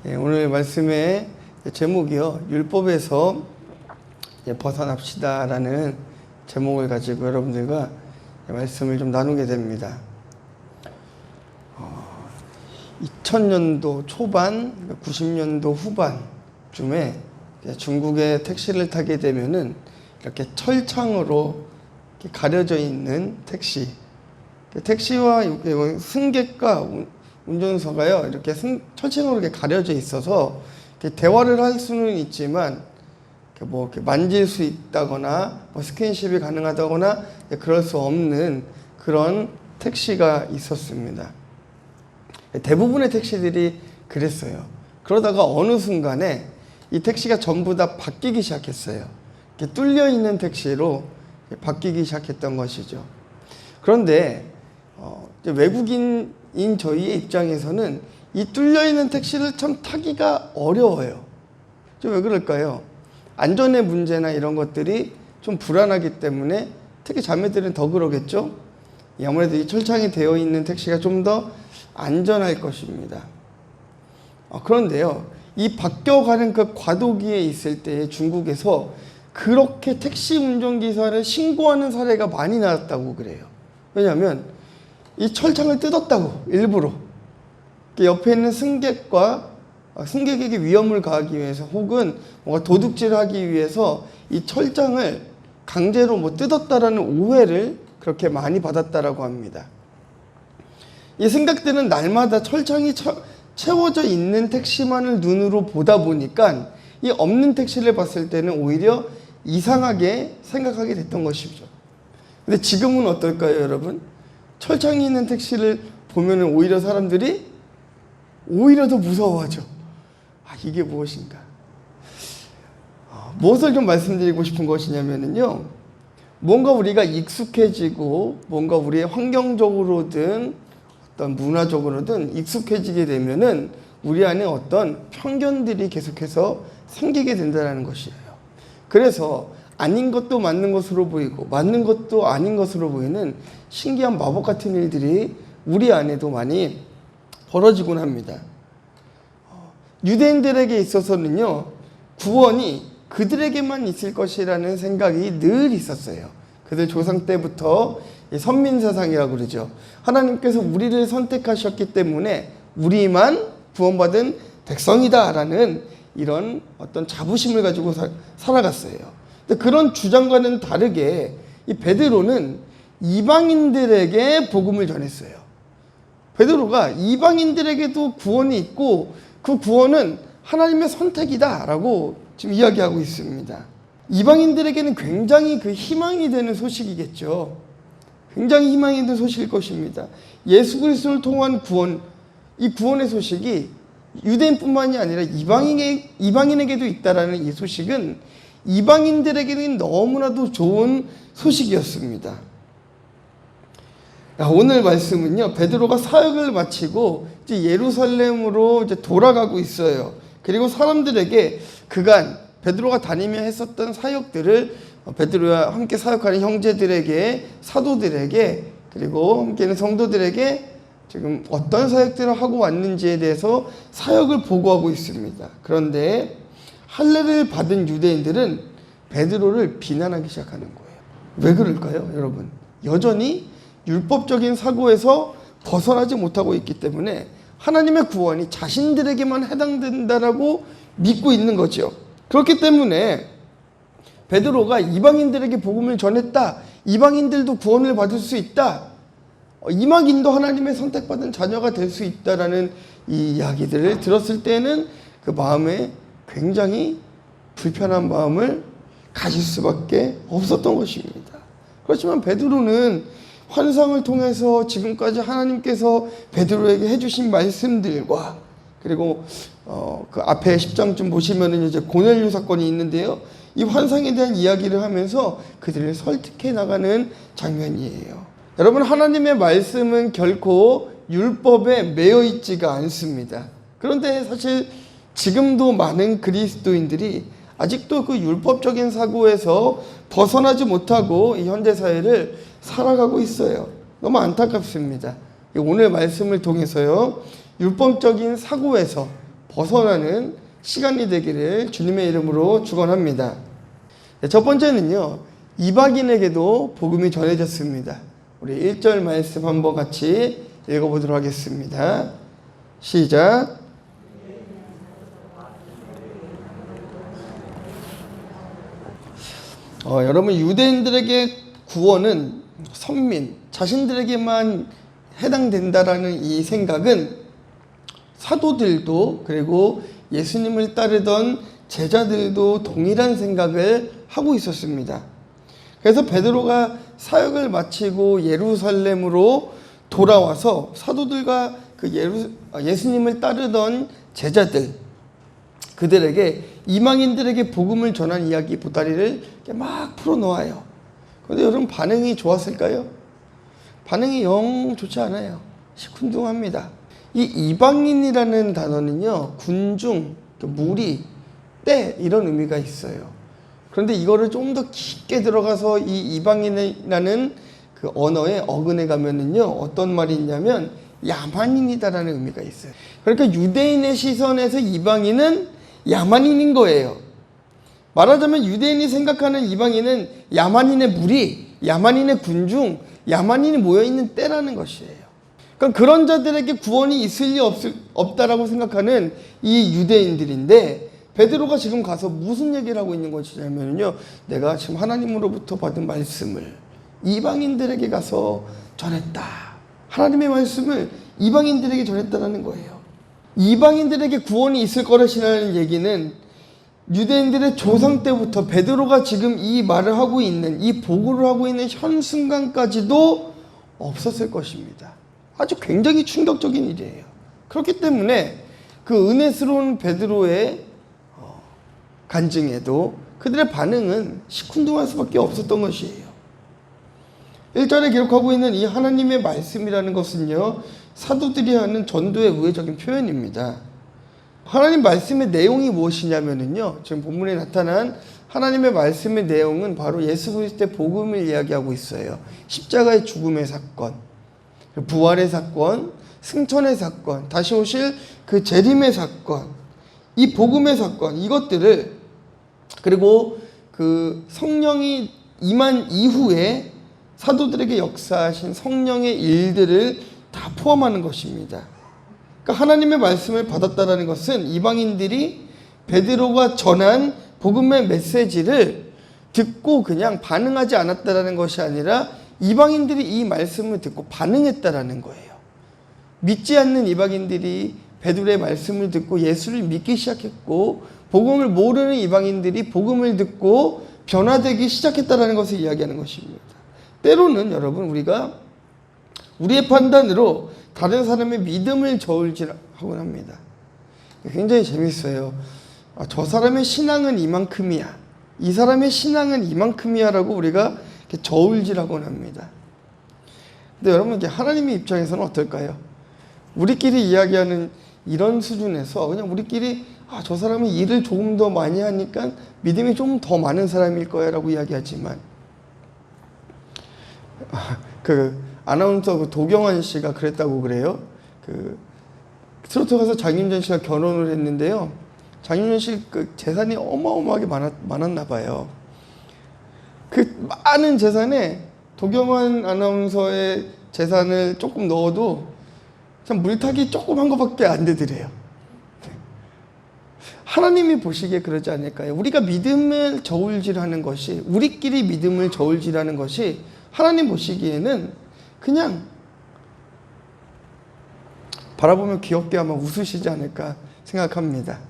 오늘 말씀의 제목이요, 율법에서 벗어납시다라는 제목을 가지고 여러분들과 말씀을 좀 나누게 됩니다. 2000년도 초반, 90년도 후반쯤에 중국의 택시를 타게 되면은 이렇게 철창으로 이렇게 가려져 있는 택시와 승객과 운전석가요, 이렇게 철창으로 이렇게 가려져 있어서 이렇게 대화를 할 수는 있지만 이렇게 만질 수 있다거나 스킨십이 가능하다거나 그럴 수 없는 그런 택시가 있었습니다. 대부분의 택시들이 그랬어요. 그러다가 어느 순간에 이 택시가 전부 다 바뀌기 시작했어요. 이렇게 뚫려 있는 택시로 바뀌기 시작했던 것이죠. 그런데 외국인인 저희의 입장에서는 이 뚫려 있는 택시를 참 타기가 어려워요. 왜 그럴까요? 안전의 문제나 이런 것들이 좀 불안하기 때문에, 특히 자매들은 더 그러겠죠. 아무래도 이 철창이 되어 있는 택시가 좀 더 안전할 것입니다. 그런데요, 이 바뀌어가는 그 과도기에 있을 때 중국에서 그렇게 택시 운전기사를 신고하는 사례가 많이 나왔다고 그래요. 왜냐하면 이 철창을 뜯었다고, 일부러 옆에 있는 승객에게 위험을 가하기 위해서, 혹은 뭔가 도둑질을 하기 위해서 이 철창을 강제로 뜯었다라는 오해를 그렇게 많이 받았다라고 합니다. 이 승객들은 날마다 철창이 채워져 있는 택시만을 눈으로 보다 보니까 이 없는 택시를 봤을 때는 오히려 이상하게 생각하게 됐던 것이죠. 근데 지금은 어떨까요, 여러분? 철창이 있는 택시를 보면 오히려 사람들이 오히려 더 무서워하죠. 이게 무엇인가? 무엇을 좀 말씀드리고 싶은 것이냐면요, 뭔가 우리가 익숙해지고 뭔가 우리의 환경적으로든 어떤 문화적으로든 익숙해지게 되면은 우리 안에 어떤 편견들이 계속해서 생기게 된다는 것이에요. 그래서 아닌 것도 맞는 것으로 보이고 맞는 것도 아닌 것으로 보이는 신기한 마법 같은 일들이 우리 안에도 많이 벌어지곤 합니다. 유대인들에게 있어서는요, 구원이 그들에게만 있을 것이라는 생각이 늘 있었어요. 그들 조상 때부터 선민사상이라고 그러죠. 하나님께서 우리를 선택하셨기 때문에 우리만 구원받은 백성이다라는 이런 어떤 자부심을 가지고 살아갔어요. 근데 그런 주장과는 다르게 이 베드로는 이방인들에게 복음을 전했어요. 베드로가 이방인들에게도 구원이 있고 그 구원은 하나님의 선택이다라고 지금 이야기하고 있습니다. 이방인들에게는 굉장히 그 희망이 되는 소식이겠죠. 굉장히 희망이 되는 소식일 것입니다. 예수 그리스도를 통한 구원, 이 구원의 소식이 유대인뿐만이 아니라 이방인에게도 있다라는 이 소식은 이방인들에게는 너무나도 좋은 소식이었습니다. 오늘 말씀은요, 베드로가 사역을 마치고 이제 예루살렘으로 이제 돌아가고 있어요. 그리고 사람들에게 그간 베드로가 다니며 했었던 사역들을 베드로와 함께 사역하는 형제들에게, 사도들에게, 그리고 함께 있는 성도들에게 지금 어떤 사역들을 하고 왔는지에 대해서 사역을 보고하고 있습니다. 그런데 할례를 받은 유대인들은 베드로를 비난하기 시작하는 거예요. 왜 그럴까요, 여러분? 여전히 율법적인 사고에서 벗어나지 못하고 있기 때문에 하나님의 구원이 자신들에게만 해당된다라고 믿고 있는 거죠. 그렇기 때문에 베드로가 이방인들에게 복음을 전했다, 이방인들도 구원을 받을 수 있다, 이방인도 하나님의 선택받은 자녀가 될 수 있다라는 이 이야기들을 들었을 때는 그 마음에 굉장히 불편한 마음을 가질 수밖에 없었던 것입니다. 그렇지만 베드로는 환상을 통해서 지금까지 하나님께서 베드로에게 해주신 말씀들과, 그리고 그 앞에 10장쯤 보시면은 이제 고넬료 사건이 있는데요, 이 환상에 대한 이야기를 하면서 그들을 설득해 나가는 장면이에요. 여러분, 하나님의 말씀은 결코 율법에 매여 있지가 않습니다. 그런데 사실 지금도 많은 그리스도인들이 아직도 그 율법적인 사고에서 벗어나지 못하고 이 현대 사회를 살아가고 있어요. 너무 안타깝습니다. 오늘 말씀을 통해서요, 율법적인 사고에서 벗어나는 시간이 되기를 주님의 이름으로 축원합니다. 첫 번째는요, 이방인에게도 복음이 전해졌습니다. 우리 1절 말씀 한번 같이 읽어보도록 하겠습니다. 시작. 여러분, 유대인들에게 구원은 선민, 자신들에게만 해당된다라는 이 생각은 사도들도 그리고 예수님을 따르던 제자들도 동일한 생각을 하고 있었습니다. 그래서 베드로가 사역을 마치고 예루살렘으로 돌아와서 사도들과 예수님을 따르던 제자들, 그들에게 이방인들에게 복음을 전한 이야기 보따리를 막 풀어놓아요. 그런데 여러분, 반응이 좋았을까요? 반응이 영 좋지 않아요. 시큰둥합니다. 이 이방인이라는 단어는요, 군중, 무리, 때 이런 의미가 있어요. 그런데 이거를 좀 더 깊게 들어가서 이 이방인이라는 그 언어의 어근에 가면은요, 어떤 말이 있냐면 야만인이다라는 의미가 있어요. 그러니까 유대인의 시선에서 이방인은 야만인인 거예요. 말하자면 유대인이 생각하는 이방인은 야만인의 무리, 야만인의 군중, 야만인이 모여있는 때라는 것이에요. 그러니까 그런 자들에게 구원이 있을 리 없다라고 생각하는 이 유대인들인데, 베드로가 지금 가서 무슨 얘기를 하고 있는 것이냐면요, 내가 지금 하나님으로부터 받은 말씀을 이방인들에게 가서 전했다. 하나님의 말씀을 이방인들에게 전했다는 거예요. 이방인들에게 구원이 있을 것이라는 얘기는 유대인들의 조상 때부터 베드로가 지금 이 말을 하고 있는, 이 보고를 하고 있는 현 순간까지도 없었을 것입니다. 아주 굉장히 충격적인 일이에요. 그렇기 때문에 그 은혜스러운 베드로의 간증에도 그들의 반응은 시큰둥할 수밖에 없었던 것이에요. 1절에 기록하고 있는 이 하나님의 말씀이라는 것은요, 사도들이 하는 전도의 우회적인 표현입니다. 하나님 말씀의 내용이 무엇이냐면요, 지금 본문에 나타난 하나님의 말씀의 내용은 바로 예수 그리스도의 복음을 이야기하고 있어요. 십자가의 죽음의 사건, 부활의 사건, 승천의 사건, 다시 오실 그 재림의 사건, 이 복음의 사건, 이것들을, 그리고 그 성령이 임한 이후에 사도들에게 역사하신 성령의 일들을 다 포함하는 것입니다. 그러니까 하나님의 말씀을 받았다는 것은 이방인들이 베드로가 전한 복음의 메시지를 듣고 그냥 반응하지 않았다는 것이 아니라 이방인들이 이 말씀을 듣고 반응했다라는 거예요. 믿지 않는 이방인들이 베드로의 말씀을 듣고 예수를 믿기 시작했고, 복음을 모르는 이방인들이 복음을 듣고 변화되기 시작했다는 것을 이야기하는 것입니다. 때로는 여러분, 우리가 우리의 판단으로 다른 사람의 믿음을 저울질하곤 합니다. 굉장히 재밌어요. 저 사람의 신앙은 이만큼이야, 이 사람의 신앙은 이만큼이야 라고 우리가 이렇게 저울질하곤 합니다. 근데 여러분, 하나님의 입장에서는 어떨까요? 우리끼리 이야기하는 이런 수준에서 그냥 우리끼리 저 사람이 일을 조금 더 많이 하니까 믿음이 좀 더 많은 사람일 거야 라고 이야기하지만, 그 아나운서 그 도경환 씨가 그랬다고 그래요. 그 트로트 가서 장윤정 씨가 결혼을 했는데요, 장윤정 씨 그 재산이 어마어마하게 많았나 봐요. 그 많은 재산에 도경환 아나운서의 재산을 조금 넣어도 참 물타기 조금 한 것밖에 안 되더래요. 하나님이 보시기에 그러지 않을까요? 우리가 믿음을 저울질하는 것이, 우리끼리 믿음을 저울질하는 것이 하나님 보시기에는 그냥 바라보면 귀엽게 아마 웃으시지 않을까 생각합니다.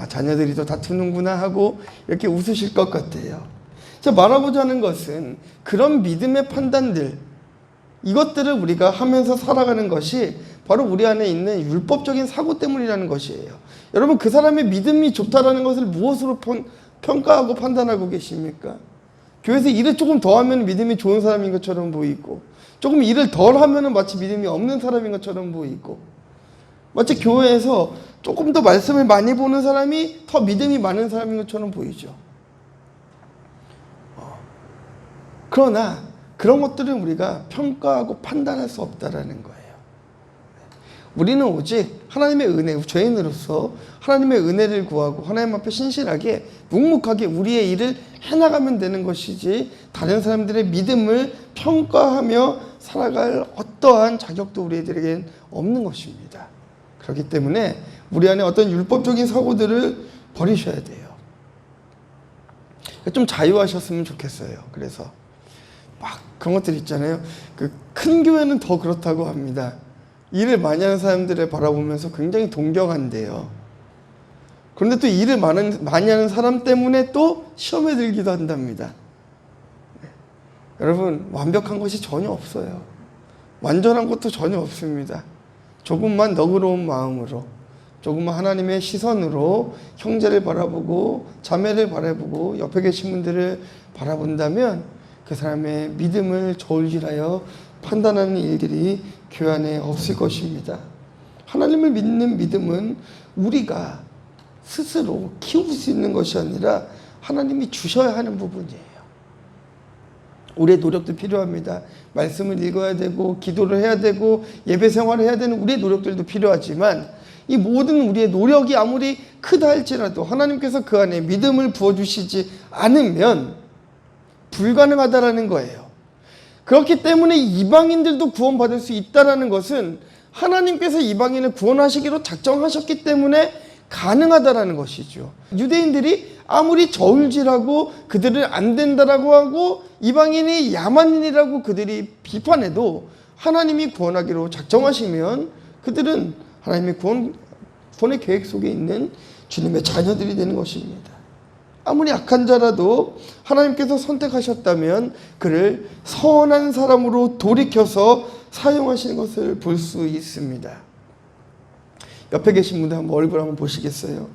자녀들이 또 다투는구나 하고 이렇게 웃으실 것 같아요. 자, 말하고자 하는 것은 그런 믿음의 판단들, 이것들을 우리가 하면서 살아가는 것이 바로 우리 안에 있는 율법적인 사고 때문이라는 것이에요. 여러분, 그 사람의 믿음이 좋다라는 것을 무엇으로 평가하고 판단하고 계십니까? 교회에서 일을 조금 더 하면 믿음이 좋은 사람인 것처럼 보이고, 조금 일을 덜 하면 마치 믿음이 없는 사람인 것처럼 보이고, 마치 교회에서 조금 더 말씀을 많이 보는 사람이 더 믿음이 많은 사람인 것처럼 보이죠. 그러나 그런 것들은 우리가 평가하고 판단할 수 없다라는 거예요. 우리는 오직 하나님의 은혜, 죄인으로서 하나님의 은혜를 구하고 하나님 앞에 신실하게 묵묵하게 우리의 일을 해나가면 되는 것이지 다른 사람들의 믿음을 평가하며 살아갈 어떠한 자격도 우리들에겐 없는 것입니다. 그렇기 때문에 우리 안에 어떤 율법적인 사고들을 버리셔야 돼요. 좀 자유하셨으면 좋겠어요. 그래서 막 그런 것들 있잖아요. 그 큰 교회는 더 그렇다고 합니다. 일을 많이 하는 사람들을 바라보면서 굉장히 동경한대요. 그런데 또 일을 많이 하는 사람 때문에 또 시험에 들기도 한답니다. 네. 여러분, 완벽한 것이 전혀 없어요. 완전한 것도 전혀 없습니다. 조금만 너그러운 마음으로, 조금만 하나님의 시선으로 형제를 바라보고 자매를 바라보고 옆에 계신 분들을 바라본다면 그 사람의 믿음을 저울질하여 판단하는 일들이 교회 안에 없을 것입니다. 하나님을 믿는 믿음은 우리가 스스로 키울 수 있는 것이 아니라 하나님이 주셔야 하는 부분이에요. 우리의 노력도 필요합니다. 말씀을 읽어야 되고 기도를 해야 되고 예배 생활을 해야 되는 우리의 노력들도 필요하지만 이 모든 우리의 노력이 아무리 크다 할지라도 하나님께서 그 안에 믿음을 부어주시지 않으면 불가능하다라는 거예요. 그렇기 때문에 이방인들도 구원받을 수 있다는 것은 하나님께서 이방인을 구원하시기로 작정하셨기 때문에 가능하다라는 것이죠. 유대인들이 아무리 저울질하고 그들은 안 된다라고 하고 이방인이 야만인이라고 그들이 비판해도 하나님이 구원하기로 작정하시면 그들은 하나님의 구원의 계획 속에 있는 주님의 자녀들이 되는 것입니다. 아무리 악한 자라도 하나님께서 선택하셨다면 그를 선한 사람으로 돌이켜서 사용하시는 것을 볼 수 있습니다. 옆에 계신 분들 한번 얼굴 한번 보시겠어요?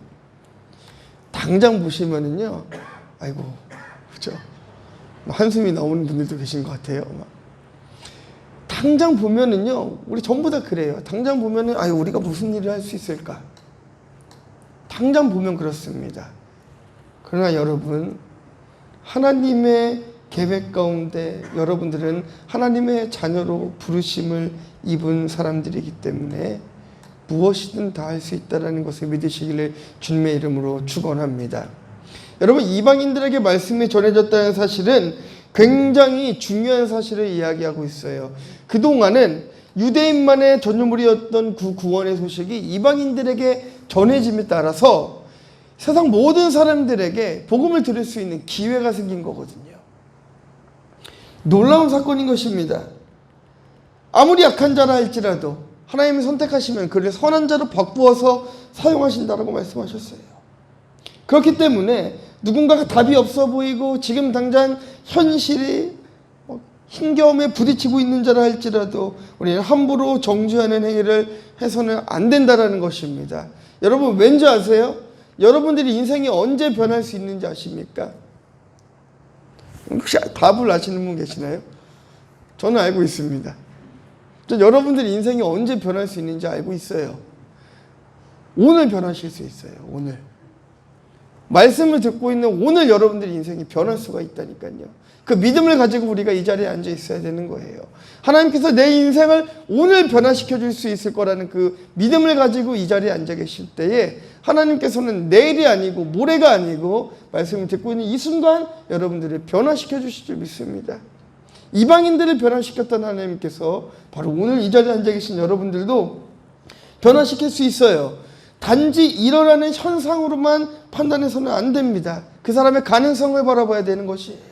당장 보시면은요, 아이고, 그죠? 한숨이 나오는 분들도 계신 것 같아요. 당장 보면은요, 우리 전부 다 그래요. 당장 보면은, 아유, 우리가 무슨 일을 할 수 있을까? 당장 보면 그렇습니다. 그러나 여러분, 하나님의 계획 가운데 여러분들은 하나님의 자녀로 부르심을 입은 사람들이기 때문에 무엇이든 다 할 수 있다는 것을 믿으시기를 주님의 이름으로 축원합니다. 여러분, 이방인들에게 말씀이 전해졌다는 사실은 굉장히 중요한 사실을 이야기하고 있어요. 그동안은 유대인만의 전유물이었던 그 구원의 소식이 이방인들에게 전해짐에 따라서 세상 모든 사람들에게 복음을 들을 수 있는 기회가 생긴 거거든요. 놀라운 사건인 것입니다. 아무리 약한 자라 할지라도 하나님이 선택하시면 그를 선한 자로 바꾸어서 사용하신다라고 말씀하셨어요. 그렇기 때문에 누군가가 답이 없어 보이고 지금 당장 현실이 힘겨움에 부딪히고 있는 자라 할지라도 우리는 함부로 정죄하는 행위를 해서는 안 된다는 것입니다. 여러분, 왠지 아세요? 여러분들이 인생이 언제 변할 수 있는지 아십니까? 혹시 답을 아시는 분 계시나요? 저는 알고 있습니다. 여러분들이 인생이 언제 변할 수 있는지 알고 있어요. 오늘 변하실 수 있어요. 오늘. 말씀을 듣고 있는 오늘 여러분들의 인생이 변할 수가 있다니까요. 그 믿음을 가지고 우리가 이 자리에 앉아 있어야 되는 거예요. 하나님께서 내 인생을 오늘 변화시켜 줄 수 있을 거라는 그 믿음을 가지고 이 자리에 앉아 계실 때에 하나님께서는 내일이 아니고 모레가 아니고 말씀을 듣고 있는 이 순간 여러분들을 변화시켜 주실 줄 믿습니다. 이방인들을 변화시켰던 하나님께서 바로 오늘 이 자리에 앉아 계신 여러분들도 변화시킬 수 있어요. 단지 일어나는 현상으로만 판단해서는 안 됩니다. 그 사람의 가능성을 바라봐야 되는 것이에요.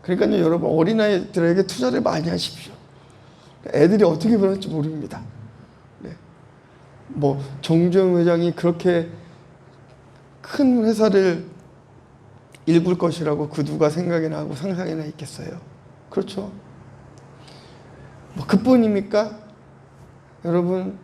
그러니까요, 여러분, 어린아이들에게 투자를 많이 하십시오. 애들이 어떻게 변할지 모릅니다. 네. 정주영 회장이 그렇게 큰 회사를 일굴 것이라고 그 누가 생각이나 하고 상상이나 있겠어요? 그렇죠? 그뿐입니까? 여러분,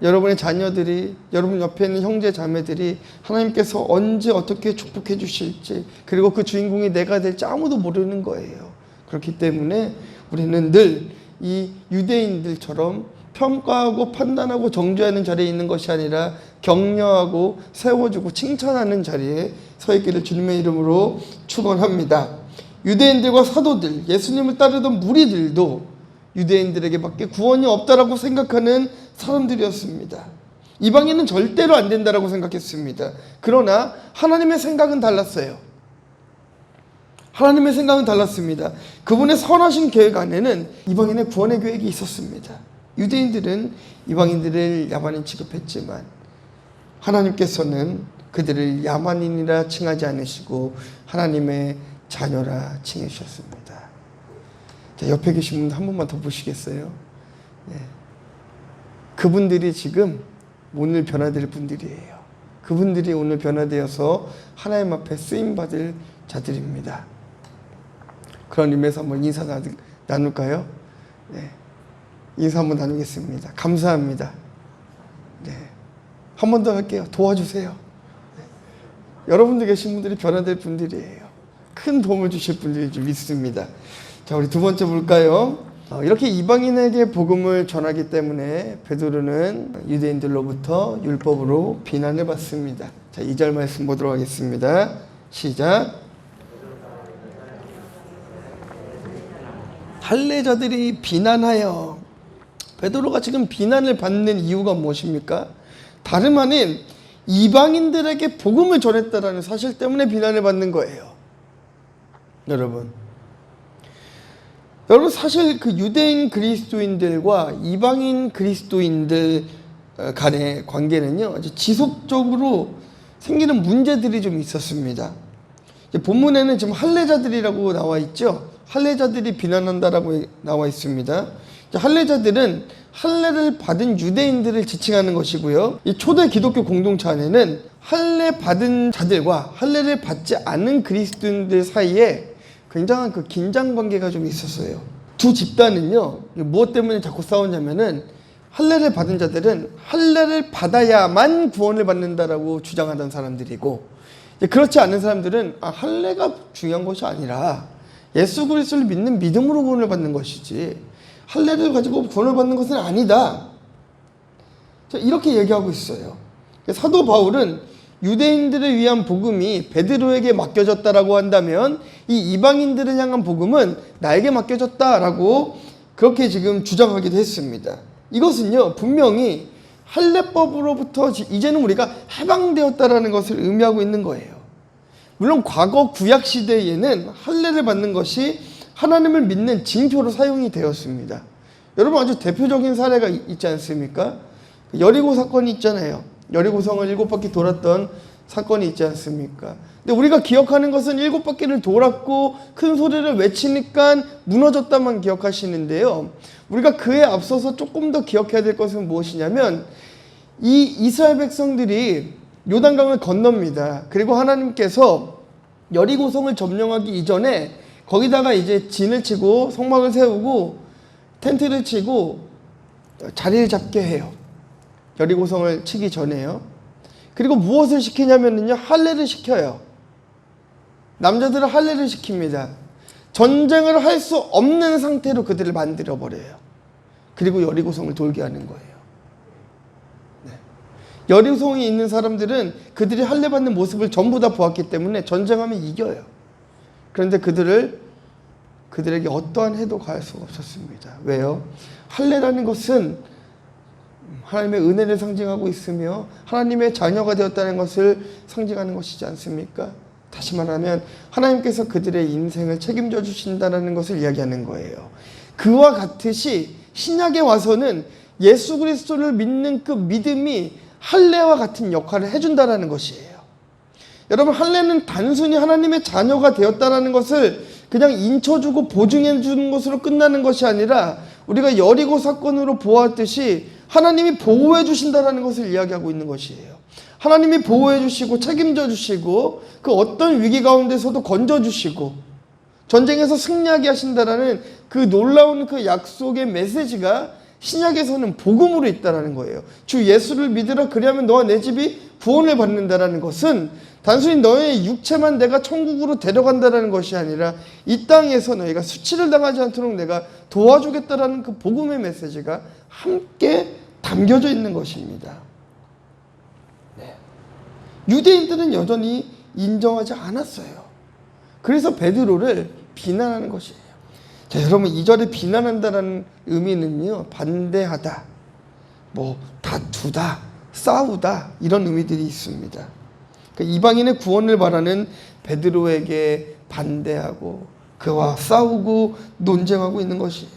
여러분의 자녀들이, 여러분 옆에 있는 형제 자매들이 하나님께서 언제 어떻게 축복해 주실지, 그리고 그 주인공이 내가 될지 아무도 모르는 거예요. 그렇기 때문에 우리는 늘 이 유대인들처럼 평가하고 판단하고 정죄하는 자리에 있는 것이 아니라 격려하고 세워주고 칭찬하는 자리에 서 있기를 주님의 이름으로 축원합니다. 유대인들과 사도들, 예수님을 따르던 무리들도 유대인들에게밖에 구원이 없다라고 생각하는 사람들이었습니다. 이방인은 절대로 안 된다라고 생각했습니다. 그러나 하나님의 생각은 달랐어요. 하나님의 생각은 달랐습니다. 그분의 선하신 계획 안에는 이방인의 구원의 계획이 있었습니다. 유대인들은 이방인들을 야만인 취급했지만 하나님께서는 그들을 야만인이라 칭하지 않으시고 하나님의 자녀라 칭해주셨습니다. 자, 옆에 계신 분 한 번만 더 보시겠어요? 네. 그분들이 지금 오늘 변화될 분들이에요. 그분들이 오늘 변화되어서 하나님 앞에 쓰임받을 자들입니다. 그런 의미에서 한번 인사 나눌까요? 네. 인사 한번 나누겠습니다. 감사합니다. 네. 한 번 더 할게요. 도와주세요. 네. 여러분들 계신 분들이 변화될 분들이에요. 큰 도움을 주실 분들이 좀 있습니다. 자, 우리 두 번째 볼까요? 이렇게 이방인에게 복음을 전하기 때문에 베드로는 유대인들로부터 율법으로 비난을 받습니다. 자, 2절 말씀 보도록 하겠습니다. 시작. 할례자들이 비난하여, 베드로가 지금 비난을 받는 이유가 무엇입니까? 다름 아닌 이방인들에게 복음을 전했다라는 사실 때문에 비난을 받는 거예요. 여러분 사실 그 유대인 그리스도인들과 이방인 그리스도인들 간의 관계는요, 아주 지속적으로 생기는 문제들이 좀 있었습니다. 본문에는 지금 할례자들이라고 나와 있죠. 할례자들이 비난한다라고 나와 있습니다. 할례자들은 할례를 받은 유대인들을 지칭하는 것이고요. 이 초대 기독교 공동체 안에는 할례 받은 자들과 할례를 받지 않은 그리스도인들 사이에 굉장한 그 긴장 관계가 좀 있었어요. 두 집단은요, 무엇 때문에 자꾸 싸웠냐면은 할례를 받은 자들은 할례를 받아야만 구원을 받는다라고 주장하던 사람들이고, 그렇지 않은 사람들은 할례가 중요한 것이 아니라 예수 그리스도를 믿는 믿음으로 구원을 받는 것이지 할례를 가지고 구원을 받는 것은 아니다. 이렇게 얘기하고 있어요. 사도 바울은 유대인들을 위한 복음이 베드로에게 맡겨졌다라고 한다면 이 이방인들을 향한 복음은 나에게 맡겨졌다라고 그렇게 지금 주장하기도 했습니다. 이것은요, 분명히 할례법으로부터 이제는 우리가 해방되었다라는 것을 의미하고 있는 거예요. 물론 과거 구약 시대에는 할례를 받는 것이 하나님을 믿는 징표로 사용이 되었습니다. 여러분, 아주 대표적인 사례가 있지 않습니까? 여리고 사건이 있잖아요. 여리고성을 7바퀴 돌았던 사건이 있지 않습니까? 근데 우리가 기억하는 것은 7바퀴를 돌았고 큰 소리를 외치니까 무너졌다만 기억하시는데요. 우리가 그에 앞서서 조금 더 기억해야 될 것은 무엇이냐면 이 이스라엘 백성들이 요단강을 건넙니다. 그리고 하나님께서 여리고성을 점령하기 이전에 거기다가 이제 진을 치고 성막을 세우고 텐트를 치고 자리를 잡게 해요. 여리고성을 치기 전에요. 그리고 무엇을 시키냐면요, 할례를 시켜요. 남자들은 할례를 시킵니다. 전쟁을 할 수 없는 상태로 그들을 만들어 버려요. 그리고 여리고성을 돌게 하는 거예요. 네. 여리고성에 있는 사람들은 그들이 할례 받는 모습을 전부 다 보았기 때문에 전쟁하면 이겨요. 그런데 그들에게 어떠한 해도 가할 수가 없었습니다. 왜요? 할례라는 것은 하나님의 은혜를 상징하고 있으며 하나님의 자녀가 되었다는 것을 상징하는 것이지 않습니까? 다시 말하면 하나님께서 그들의 인생을 책임져 주신다는 것을 이야기하는 거예요. 그와 같듯이 신약에 와서는 예수 그리스도를 믿는 그 믿음이 할례와 같은 역할을 해준다는 것이에요. 여러분, 할례는 단순히 하나님의 자녀가 되었다는 것을 그냥 인쳐주고 보증해 주는 것으로 끝나는 것이 아니라 우리가 여리고 사건으로 보았듯이 하나님이 보호해 주신다는 것을 이야기하고 있는 것이에요. 하나님이 보호해 주시고 책임져 주시고 그 어떤 위기 가운데서도 건져 주시고 전쟁에서 승리하게 하신다라는 그 놀라운 그 약속의 메시지가 신약에서는 복음으로 있다는 거예요. 주 예수를 믿으라, 그리하면 너와 내 집이 구원을 받는다라는 것은 단순히 너의 육체만 내가 천국으로 데려간다는 것이 아니라 이 땅에서 너희가 수치를 당하지 않도록 내가 도와주겠다라는 그 복음의 메시지가 함께 담겨져 있는 것입니다. 네. 유대인들은 여전히 인정하지 않았어요. 그래서 베드로를 비난하는 것이에요. 자, 여러분, 2절에 비난한다는 의미는요, 반대하다, 뭐 다투다, 싸우다 이런 의미들이 있습니다. 그러니까 이방인의 구원을 바라는 베드로에게 반대하고 그와 싸우고 논쟁하고 있는 것이에요.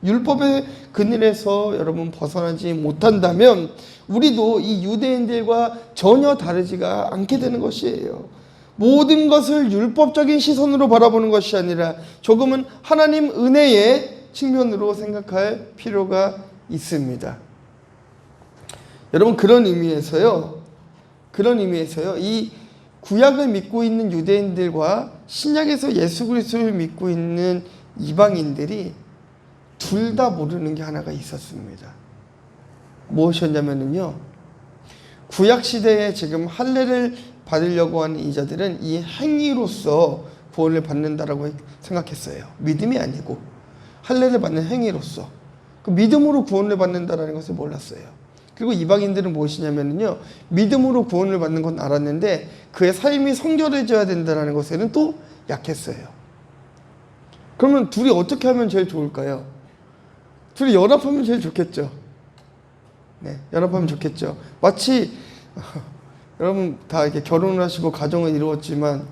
율법의 그늘에서 여러분 벗어나지 못한다면 우리도 이 유대인들과 전혀 다르지가 않게 되는 것이에요. 모든 것을 율법적인 시선으로 바라보는 것이 아니라 조금은 하나님 은혜의 측면으로 생각할 필요가 있습니다. 여러분 그런 의미에서요 이 구약을 믿고 있는 유대인들과 신약에서 예수 그리스도를 믿고 있는 이방인들이 둘 다 모르는 게 하나가 있었습니다. 무엇이었냐면요, 구약 시대에 지금 할례를 받으려고 하는 이자들은 이 행위로서 구원을 받는다라고 생각했어요. 믿음이 아니고 할례를 받는 행위로서 그 믿음으로 구원을 받는다라는 것을 몰랐어요. 그리고 이방인들은 무엇이냐면요, 믿음으로 구원을 받는 건 알았는데 그의 삶이 성결해져야 된다는 것에는 또 약했어요. 그러면 둘이 어떻게 하면 제일 좋을까요? 둘이 연합하면 제일 좋겠죠. 네, 연합하면 좋겠죠. 마치 여러분 다 이렇게 결혼을 하시고 가정을 이루었지만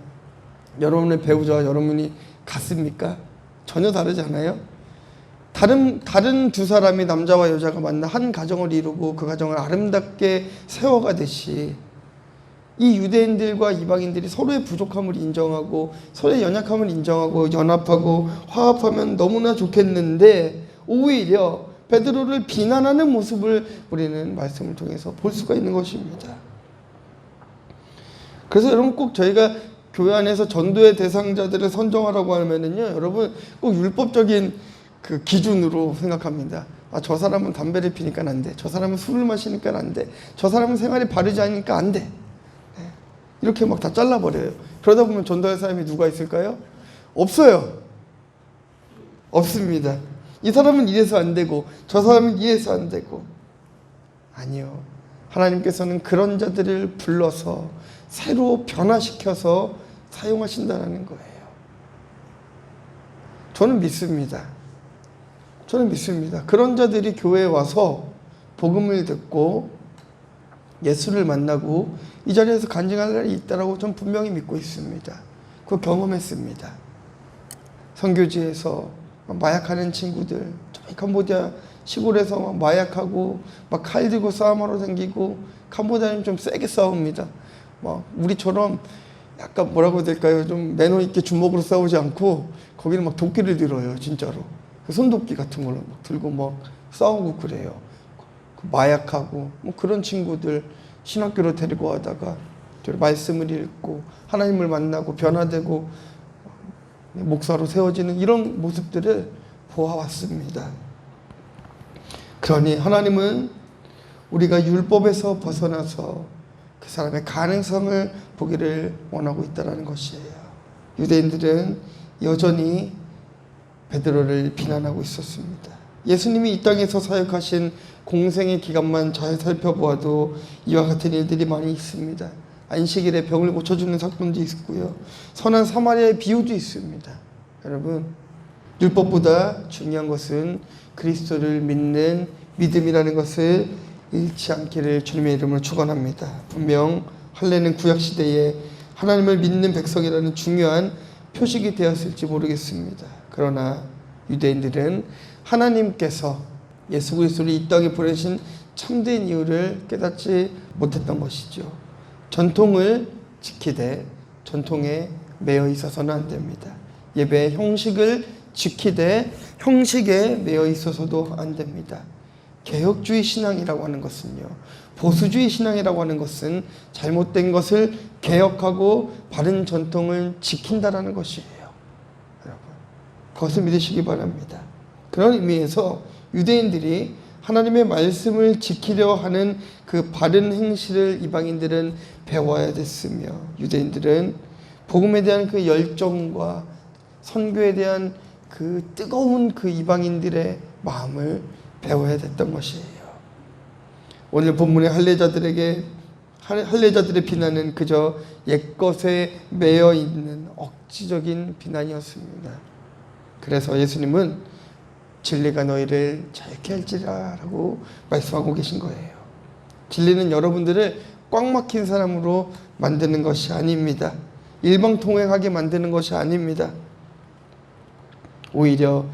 여러분의 배우자와 여러분이 같습니까? 전혀 다르지 않아요? 다른 두 사람이 남자와 여자가 만나 한 가정을 이루고 그 가정을 아름답게 세워가듯이 이 유대인들과 이방인들이 서로의 부족함을 인정하고 서로의 연약함을 인정하고 연합하고 화합하면 너무나 좋겠는데 오히려 베드로를 비난하는 모습을 우리는 말씀을 통해서 볼 수가 있는 것입니다. 그래서 여러분 꼭 저희가 교회 안에서 전도의 대상자들을 선정하라고 하면은요, 여러분 꼭 율법적인 그 기준으로 생각합니다. 아, 저 사람은 담배를 피니까 안 돼. 저 사람은 술을 마시니까 안 돼. 저 사람은 생활이 바르지 않으니까 안 돼. 네. 이렇게 막 다 잘라버려요. 그러다 보면 전도할 사람이 누가 있을까요? 없어요. 없습니다. 이 사람은 이래서 안 되고 저 사람은 이래서 안 되고. 아니요. 하나님께서는 그런 자들을 불러서 새로 변화시켜서 사용하신다는 거예요. 저는 믿습니다. 그런 자들이 교회에 와서 복음을 듣고 예수를 만나고 이 자리에서 간증할 날이 있다라고 저는 분명히 믿고 있습니다. 그거 경험했습니다. 선교지에서 마약하는 친구들, 저희 캄보디아 시골에서 막 마약하고 막 칼 들고 싸움하러 다니고, 캄보디아는 좀 세게 싸웁니다. 막 우리처럼 약간 뭐라고 해야 될까요? 좀 매너 있게 주먹으로 싸우지 않고 거기는 막 도끼를 들어요, 진짜로. 손도끼 같은 걸로 막 들고 막 싸우고 그래요. 마약하고 뭐 그런 친구들 신학교로 데리고 가다가 말씀을 읽고 하나님을 만나고 변화되고 목사로 세워지는 이런 모습들을 보아왔습니다. 그러니 하나님은 우리가 율법에서 벗어나서 그 사람의 가능성을 보기를 원하고 있다는 것이에요. 유대인들은 여전히 베드로를 비난하고 있었습니다. 예수님이 이 땅에서 사역하신 공생의 기간만 잘 살펴보아도 이와 같은 일들이 많이 있습니다. 안식일에 병을 고쳐주는 사건도 있고요. 선한 사마리아의 비유도 있습니다. 여러분, 율법보다 중요한 것은 그리스도를 믿는 믿음이라는 것을 잃지 않기를 주님의 이름으로 축원합니다. 분명 할례는 구약시대에 하나님을 믿는 백성이라는 중요한 표식이 되었을지 모르겠습니다. 그러나 유대인들은 하나님께서 예수 그리스도를 이 땅에 보내신 참된 이유를 깨닫지 못했던 것이죠. 전통을 지키되 전통에 매여 있어서는 안 됩니다. 예배의 형식을 지키되 형식에 매여 있어서도 안 됩니다. 개혁주의 신앙이라고 하는 것은요, 보수주의 신앙이라고 하는 것은 잘못된 것을 개혁하고 바른 전통을 지킨다라는 것이에요. 여러분, 그것을 믿으시기 바랍니다. 그런 의미에서 유대인들이 하나님의 말씀을 지키려 하는 그 바른 행실을 이방인들은 배워야 됐으며, 유대인들은 복음에 대한 그 열정과 선교에 대한 그 뜨거운 그 이방인들의 마음을 배워야 됐던 것이에요. 오늘 본문의 할례자들의 비난은 그저 옛것에 매여 있는 억지적인 비난이었습니다. 그래서 예수님은 진리가 너희를 자유케 할지라 라고 말씀하고 계신 거예요. 진리는 여러분들을 꽉 막힌 사람으로 만드는 것이 아닙니다. 일방통행하게 만드는 것이 아닙니다. 오히려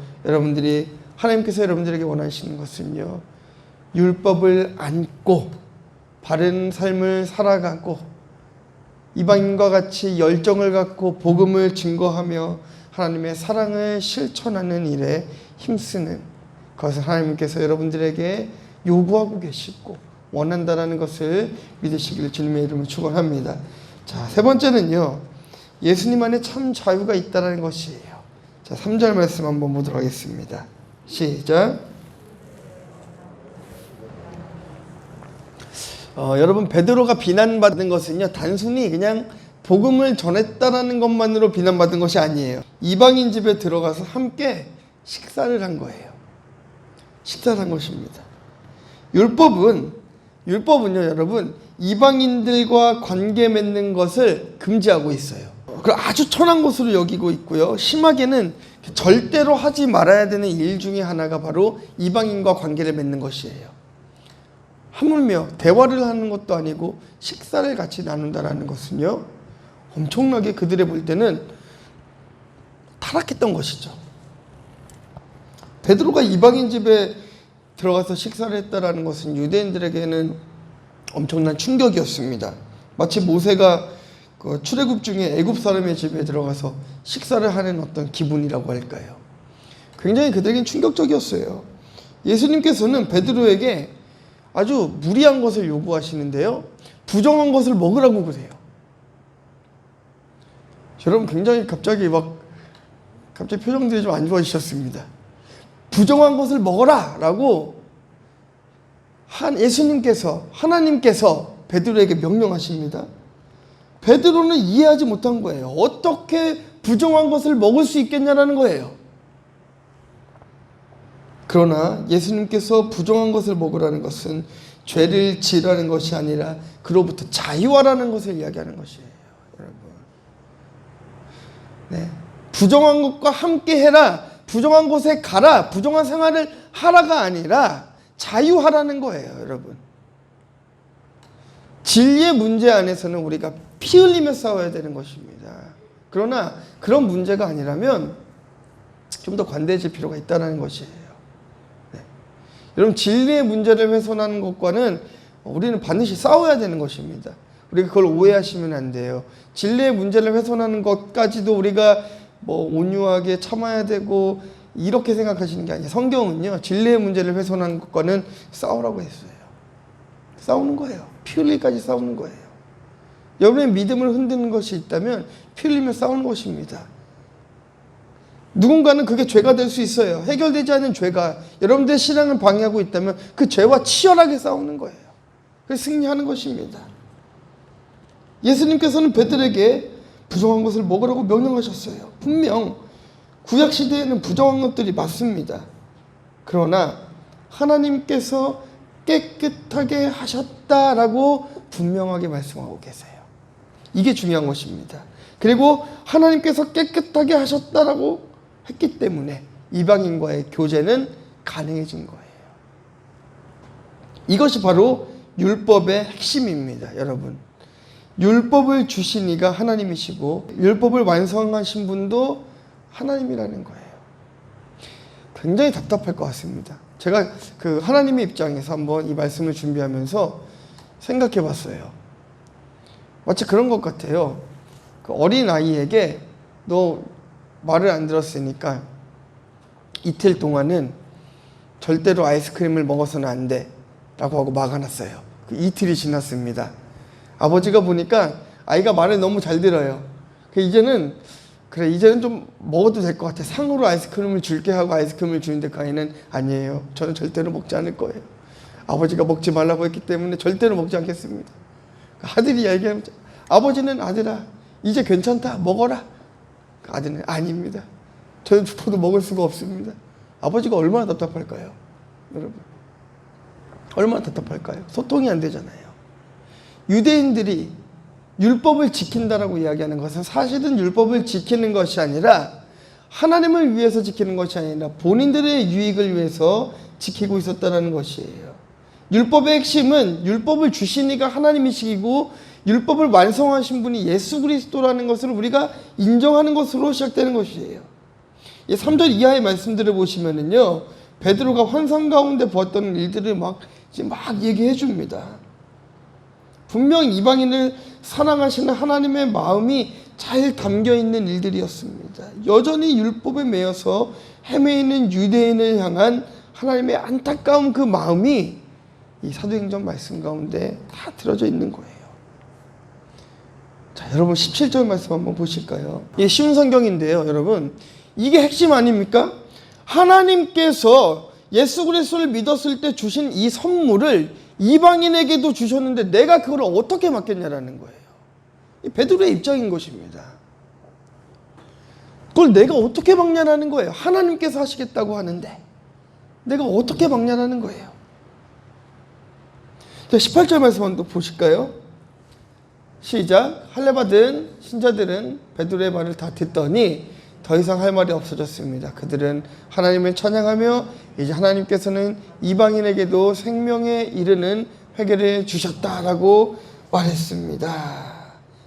하나님께서 여러분들에게 원하시는 것은요, 율법을 안고 바른 삶을 살아가고 이방인과 같이 열정을 갖고 복음을 증거하며 하나님의 사랑을 실천하는 일에 힘쓰는 그것을 하나님께서 여러분들에게 요구하고 계시고 원한다라는 것을 믿으시기를 주님의 이름으로 축원합니다. 자, 세 번째는요, 예수님 안에 참 자유가 있다는 것이에요. 자, 3절 말씀 한번 보도록 하겠습니다. 시작. 여러분, 베드로가 비난받은 것은요, 단순히 그냥 복음을 전했다라는 것만으로 비난받은 것이 아니에요. 이방인 집에 들어가서 함께 식사를 한 거예요. 식사를 한 것입니다. 율법은요, 여러분, 이방인들과 관계 맺는 것을 금지하고 있어요. 그걸 아주 천한 것으로 여기고 있고요. 심하게는 절대로 하지 말아야 되는 일 중에 하나가 바로 이방인과 관계를 맺는 것이에요. 하물며 대화를 하는 것도 아니고 식사를 같이 나눈다라는 것은요, 엄청나게 그들의 볼 때는 타락했던 것이죠. 베드로가 이방인 집에 들어가서 식사를 했다라는 것은 유대인들에게는 엄청난 충격이었습니다. 마치 모세가 그 출애굽 중에 애굽 사람의 집에 들어가서 식사를 하는 어떤 기분이라고 할까요? 굉장히 그들에겐 충격적이었어요. 예수님께서는 베드로에게 아주 무리한 것을 요구하시는데요, 부정한 것을 먹으라고 그래요. 여러분, 굉장히 갑자기 표정들이 좀 안 좋아지셨습니다. 부정한 것을 먹어라 라고 하나님께서 베드로에게 명령하십니다. 베드로는 이해하지 못한 거예요. 어떻게 부정한 것을 먹을 수 있겠냐라는 거예요. 그러나 예수님께서 부정한 것을 먹으라는 것은 죄를 지으라는 것이 아니라 그로부터 자유하라는 것을 이야기하는 것이에요. 여러분, 네, 부정한 것과 함께 해라, 부정한 곳에 가라, 부정한 생활을 하라가 아니라 자유하라는 거예요. 여러분, 진리의 문제 안에서는 우리가 피 흘리며 싸워야 되는 것입니다. 그러나 그런 문제가 아니라면 좀 더 관대해질 필요가 있다는 것이에요. 네. 여러분, 진리의 문제를 훼손하는 것과는 우리는 반드시 싸워야 되는 것입니다. 우리가 그걸 오해하시면 안 돼요. 진리의 문제를 훼손하는 것까지도 우리가 온유하게 참아야 되고 이렇게 생각하시는 게 아니에요. 성경은요, 진리의 문제를 훼손하는 것과는 싸우라고 했어요. 싸우는 거예요. 피 흘리기까지 싸우는 거예요. 여러분의 믿음을 흔드는 것이 있다면 피 흘리며 싸우는 것입니다. 누군가는 그게 죄가 될 수 있어요. 해결되지 않은 죄가 여러분들의 신앙을 방해하고 있다면 그 죄와 치열하게 싸우는 거예요. 그래서 승리하는 것입니다. 예수님께서는 베드로에게 부정한 것을 먹으라고 명령하셨어요. 분명 구약시대에는 부정한 것들이 많습니다. 그러나 하나님께서 깨끗하게 하셨다라고 분명하게 말씀하고 계세요. 이게 중요한 것입니다. 그리고 하나님께서 깨끗하게 하셨다라고 했기 때문에 이방인과의 교제는 가능해진 거예요. 이것이 바로 율법의 핵심입니다. 여러분, 율법을 주신 이가 하나님이시고 율법을 완성하신 분도 하나님이라는 거예요. 굉장히 답답할 것 같습니다. 제가 그 하나님의 입장에서 한번 이 말씀을 준비하면서 생각해 봤어요. 마치 그런 것 같아요. 그 어린 아이에게 너 말을 안 들었으니까 이틀 동안은 절대로 아이스크림을 먹어서는 안 돼 라고 하고 막아놨어요. 그 이틀이 지났습니다. 아버지가 보니까 아이가 말을 너무 잘 들어요. 이제는 좀 먹어도 될 것 같아. 상으로 아이스크림을 줄게 하고 아이스크림을 주는데 그 아이는 아니에요. 저는 절대로 먹지 않을 거예요. 아버지가 먹지 말라고 했기 때문에 절대로 먹지 않겠습니다. 아들이 얘기하면 아버지는 아들아 이제 괜찮다 먹어라. 아들은 아닙니다. 저는 죽어도 먹을 수가 없습니다. 아버지가 얼마나 답답할까요? 여러분, 얼마나 답답할까요? 소통이 안 되잖아요. 유대인들이 율법을 지킨다라고 이야기하는 것은 사실은 율법을 지키는 것이 아니라 하나님을 위해서 지키는 것이 아니라 본인들의 유익을 위해서 지키고 있었다는 것이에요. 율법의 핵심은 율법을 주신 이가 하나님이시고 율법을 완성하신 분이 예수 그리스도라는 것을 우리가 인정하는 것으로 시작되는 것이에요. 3절 이하의 말씀들을 보시면은요, 베드로가 환상 가운데 보았던 일들을 막 얘기해 줍니다. 분명 이방인을 사랑하시는 하나님의 마음이 잘 담겨 있는 일들이었습니다. 여전히 율법에 매여서 헤매이는 유대인을 향한 하나님의 안타까운 그 마음이 이 사도행전 말씀 가운데 다 들어져 있는 거예요. 자, 여러분 17절 말씀 한번 보실까요? 이게 쉬운 성경인데요, 여러분. 이게 핵심 아닙니까? 하나님께서 예수 그리스도를 믿었을 때 주신 이 선물을 이방인에게도 주셨는데 내가 그걸 어떻게 맡겼냐라는 거예요. 베드로의 입장인 것입니다. 그걸 내가 어떻게 막냐라는 거예요. 하나님께서 하시겠다고 하는데 내가 어떻게 막냐라는 거예요. 자, 18절 말씀 한번 보실까요? 시작. 할례받은 신자들은 베드로의 말을 다 듣더니 더 이상 할 말이 없어졌습니다. 그들은 하나님을 찬양하며 이제 하나님께서는 이방인에게도 생명에 이르는 회개를 주셨다라고 말했습니다.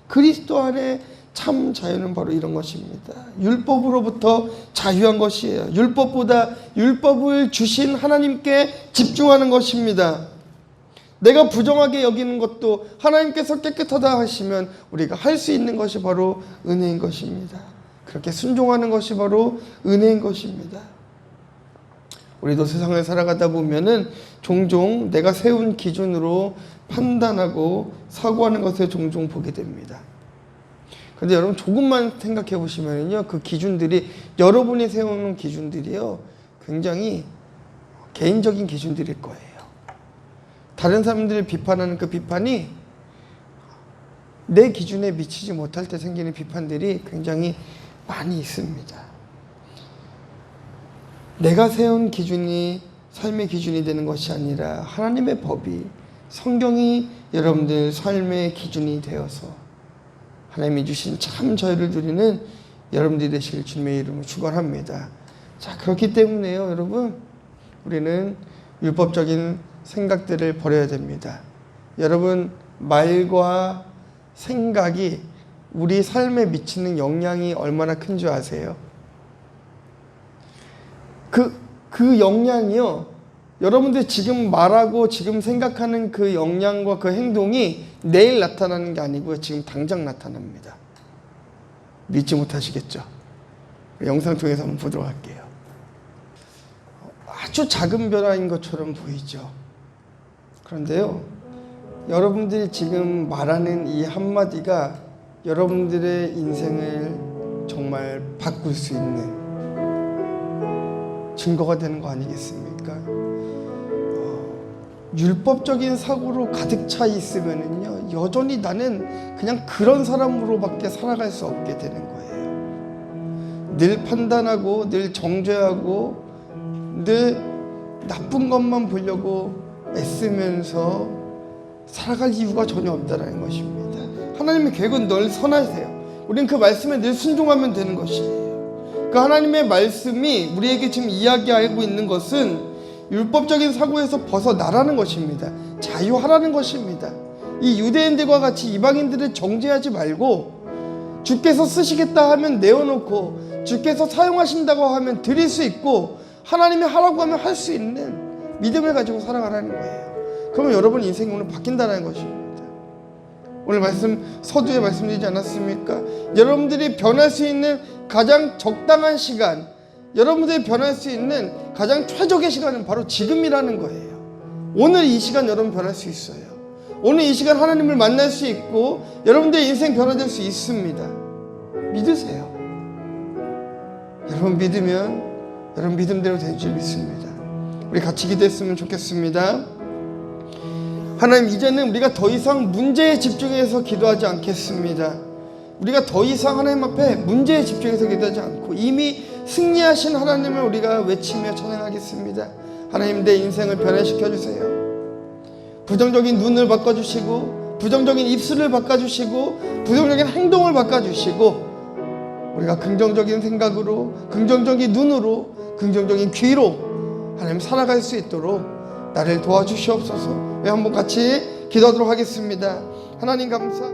그리스도 안에 참 자유는 바로 이런 것입니다. 율법으로부터 자유한 것이에요. 율법을 주신 하나님께 집중하는 것입니다. 내가 부정하게 여기는 것도 하나님께서 깨끗하다 하시면 우리가 할 수 있는 것이 바로 은혜인 것입니다. 그렇게 순종하는 것이 바로 은혜인 것입니다. 우리도 세상을 살아가다 보면은 종종 내가 세운 기준으로 판단하고 사고하는 것을 종종 보게 됩니다. 그런데 여러분 조금만 생각해 보시면요, 그 기준들이, 여러분이 세우는 기준들이요, 굉장히 개인적인 기준들일 거예요. 다른 사람들을 비판하는 그 비판이 내 기준에 미치지 못할 때 생기는 비판들이 굉장히 많이 있습니다. 내가 세운 기준이 삶의 기준이 되는 것이 아니라 하나님의 법이, 성경이 여러분들 삶의 기준이 되어서 하나님이 주신 참 자유를 누리는 여러분들이 되실 주님의 이름을 축원합니다. 자, 그렇기 때문에요, 여러분, 우리는 율법적인 생각들을 버려야 됩니다. 여러분, 말과 생각이 우리 삶에 미치는 영향이 얼마나 큰 줄 아세요? 그 영향이요, 여러분들 지금 말하고 지금 생각하는 그 영향과 그 행동이 내일 나타나는 게 아니고요, 지금 당장 나타납니다. 믿지 못하시겠죠? 영상 통해서 한번 보도록 할게요. 아주 작은 변화인 것처럼 보이죠? 그런데요, 여러분들이 지금 말하는 이 한마디가 여러분들의 인생을 정말 바꿀 수 있는 증거가 되는 거 아니겠습니까? 율법적인 사고로 가득 차 있으면은요, 여전히 나는 그냥 그런 사람으로밖에 살아갈 수 없게 되는 거예요. 늘 판단하고, 늘 정죄하고, 늘 나쁜 것만 보려고 애쓰면서 살아갈 이유가 전혀 없다는 것입니다. 하나님의 계획은 늘 선하세요. 우리는 그 말씀에 늘 순종하면 되는 것이에요. 그 하나님의 말씀이 우리에게 지금 이야기하고 있는 것은 율법적인 사고에서 벗어나라는 것입니다. 자유하라는 것입니다. 이 유대인들과 같이 이방인들을 정죄하지 말고, 주께서 쓰시겠다 하면 내어놓고, 주께서 사용하신다고 하면 드릴 수 있고, 하나님이 하라고 하면 할 수 있는 믿음을 가지고 살아가라는 거예요. 그러면 여러분 인생이 오늘 바뀐다는 것입니다. 오늘 말씀, 서두에 말씀드리지 않았습니까? 여러분들이 변할 수 있는 가장 적당한 시간, 여러분들이 변할 수 있는 가장 최적의 시간은 바로 지금이라는 거예요. 오늘 이 시간 여러분 변할 수 있어요. 오늘 이 시간 하나님을 만날 수 있고 여러분들의 인생 변화될 수 있습니다. 믿으세요. 여러분 믿으면 여러분 믿음대로 될 줄 믿습니다. 우리 같이 기도했으면 좋겠습니다. 하나님, 이제는 우리가 더 이상 문제에 집중해서 기도하지 않겠습니다. 우리가 더 이상 하나님 앞에 문제에 집중해서 기도하지 않고 이미 승리하신 하나님을 우리가 외치며 찬양하겠습니다. 하나님, 내 인생을 변화시켜 주세요. 부정적인 눈을 바꿔주시고, 부정적인 입술을 바꿔주시고, 부정적인 행동을 바꿔주시고, 우리가 긍정적인 생각으로, 긍정적인 눈으로, 긍정적인 귀로 하나님 살아갈 수 있도록 나를 도와주시옵소서. 한번 같이 기도하도록 하겠습니다. 하나님 감사.